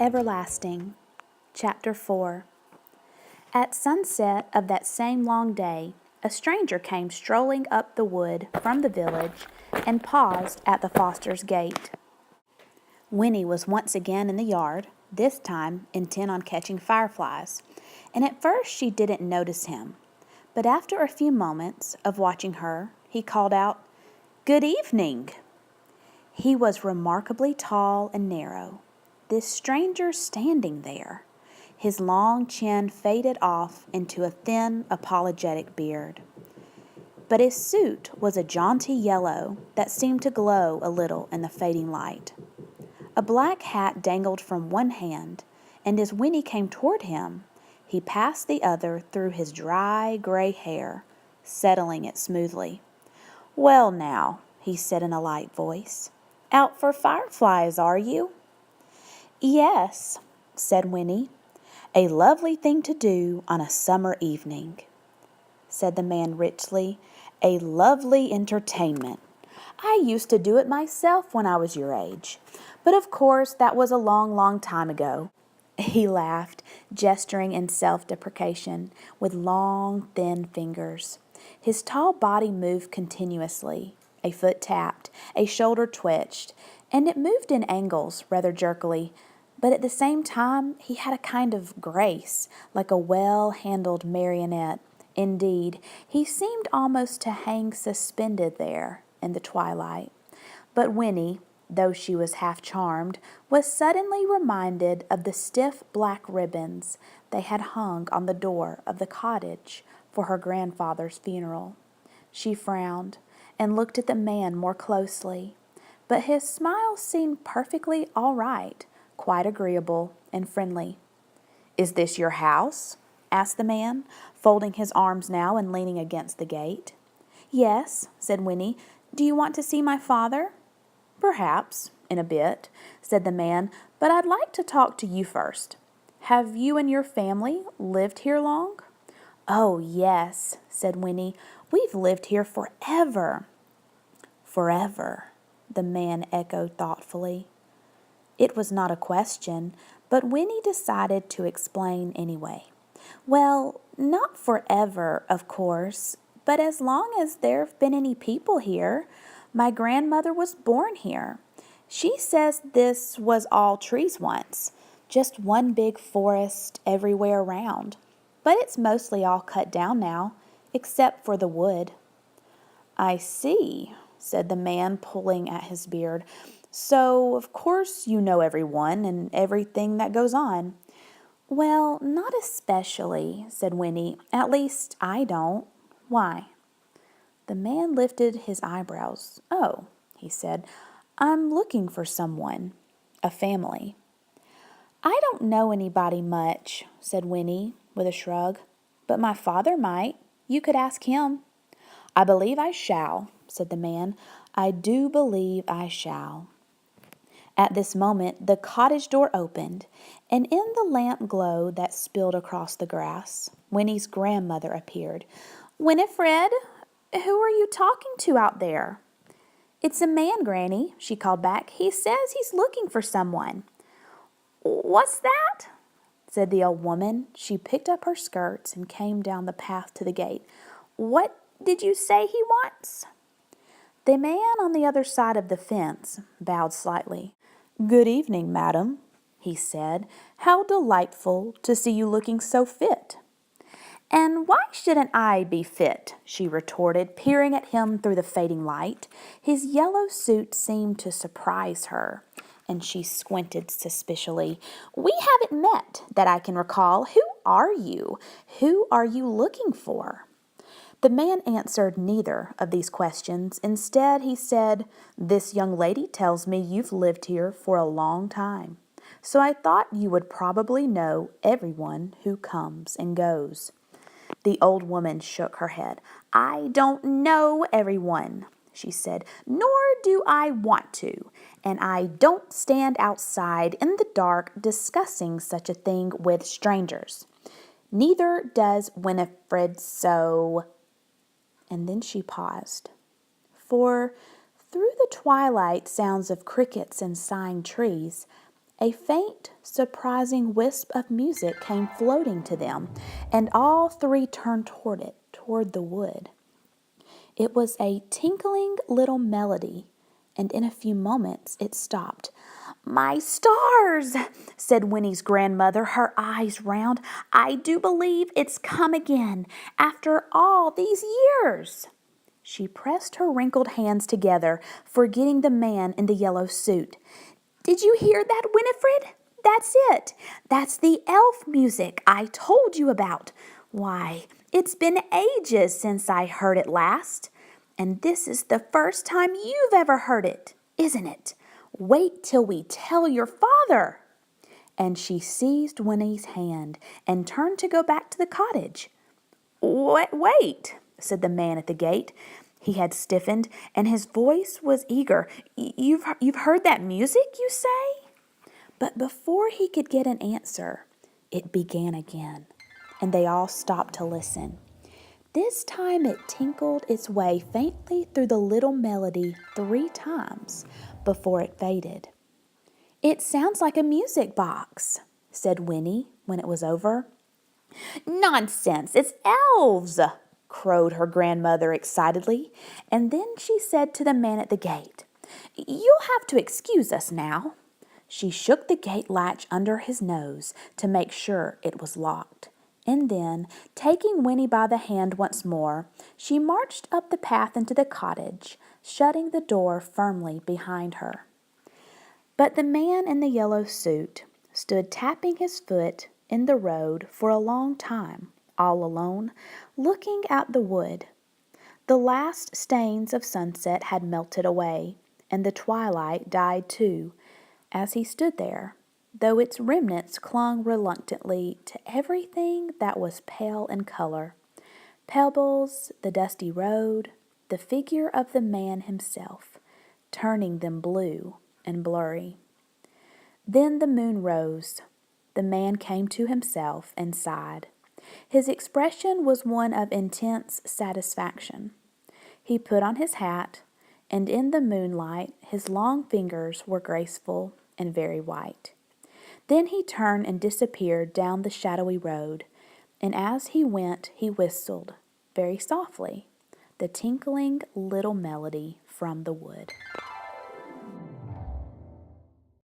Everlasting. Chapter 4. At sunset of that same long day, a stranger came strolling up the wood from the village and paused at the Fosters' gate. Winnie was once again in the yard, this time intent on catching fireflies, and at first she didn't notice him. But after a few moments of watching her, he called out, "Good evening!" He was remarkably tall and narrow, this stranger standing there, his long chin faded off into a thin, apologetic beard. But his suit was a jaunty yellow that seemed to glow a little in the fading light. A black hat dangled from one hand, and as Winnie came toward him, he passed the other through his dry, gray hair, settling it smoothly. "Well now," he said in a light voice, "out for fireflies, are you?" "Yes," said Winnie. "A lovely thing to do on a summer evening," said the man richly. "A lovely entertainment. I used to do it myself when I was your age, but of course that was a long, long time ago." He laughed, gesturing in self-deprecation with long, thin fingers. His tall body moved continuously. A foot tapped, a shoulder twitched, and it moved in angles rather jerkily, but at the same time he had a kind of grace, like a well-handled marionette. Indeed, he seemed almost to hang suspended there in the twilight. But Winnie, though she was half charmed, was suddenly reminded of the stiff black ribbons they had hung on the door of the cottage for her grandfather's funeral. She frowned and looked at the man more closely, but his smile seemed perfectly all right, quite agreeable and friendly. "Is this your house?" asked the man, folding his arms now and leaning against the gate. "Yes," said Winnie. "Do you want to see my father?" "Perhaps, in a bit," said the man, "but I'd like to talk to you first. Have you and your family lived here long?" "Oh, yes," said Winnie. "We've lived here forever." "Forever," the man echoed thoughtfully. It was not a question, but Winnie decided to explain anyway. "Well, not forever, of course, but as long as there have been any people here. My grandmother was born here. She says this was all trees once, just one big forest everywhere around, but it's mostly all cut down now, except for the wood." "I see," said the man, pulling at his beard. "So, of course, you know everyone and everything that goes on." "Well, not especially," said Winnie. "At least, I don't. Why?" The man lifted his eyebrows. "Oh," he said, "I'm looking for someone. A family." "I don't know anybody much," said Winnie, with a shrug. "But my father might. You could ask him." "I believe I shall," said the man. "I do believe I shall." At this moment the cottage door opened, and in the lamp glow that spilled across the grass, Winnie's grandmother appeared. "Winifred, who are you talking to out there?" "It's a man, Granny," she called back. "He says he's looking for someone." "What's that?" said the old woman. She picked up her skirts and came down the path to the gate. "What did you say he wants?" The man on the other side of the fence bowed slightly. "Good evening, madam," he said. "How delightful to see you looking so fit." "And why shouldn't I be fit?" she retorted, peering at him through the fading light. His yellow suit seemed to surprise her, and she squinted suspiciously. "We haven't met, that I can recall. Who are you? Who are you looking for?" The man answered neither of these questions. Instead, he said, "This young lady tells me you've lived here for a long time, so I thought you would probably know everyone who comes and goes." The old woman shook her head. "I don't know everyone," she said, "nor do I want to, and I don't stand outside in the dark discussing such a thing with strangers. Neither does Winifred, so—" And then she paused, for through the twilight sounds of crickets and sighing trees A faint, surprising wisp of music came floating to them, and all three turned toward it, toward the wood. It was a tinkling little melody, and in a few moments it stopped. "My stars!" said Winnie's grandmother, her eyes round. "I do believe it's come again, after all these years." She pressed her wrinkled hands together, forgetting the man in the yellow suit. "Did you hear that, Winifred? That's it. That's the elf music I told you about. Why, it's been ages since I heard it last. And this is the first time you've ever heard it, isn't it? Wait till we tell your father." And she seized Winnie's hand and turned to go back to the cottage. Wait, said the man at the gate. He had stiffened, and his voice was eager. You've heard that music, you say?" But before he could get an answer, it began again, and they all stopped to listen. This time it tinkled its way faintly through the little melody 3 times before it faded. "It sounds like a music box," said Winnie when it was over. "Nonsense, it's elves!" crowed her grandmother excitedly, and then she said to the man at the gate, "You'll have to excuse us now." She shook the gate latch under his nose to make sure it was locked, and then, taking Winnie by the hand once more, she marched up the path into the cottage, shutting the door firmly behind her. But the man in the yellow suit stood tapping his foot in the road for a long time, all alone, looking at the wood. The last stains of sunset had melted away, and the twilight died too, as he stood there, though its remnants clung reluctantly to everything that was pale in color: pebbles, the dusty road, the figure of the man himself, turning them blue and blurry. Then the moon rose. The man came to himself and sighed. His expression was one of intense satisfaction. He put on his hat, and in the moonlight his long fingers were graceful and very white. Then he turned and disappeared down the shadowy road, and as he went he whistled, very softly, the tinkling little melody from the wood.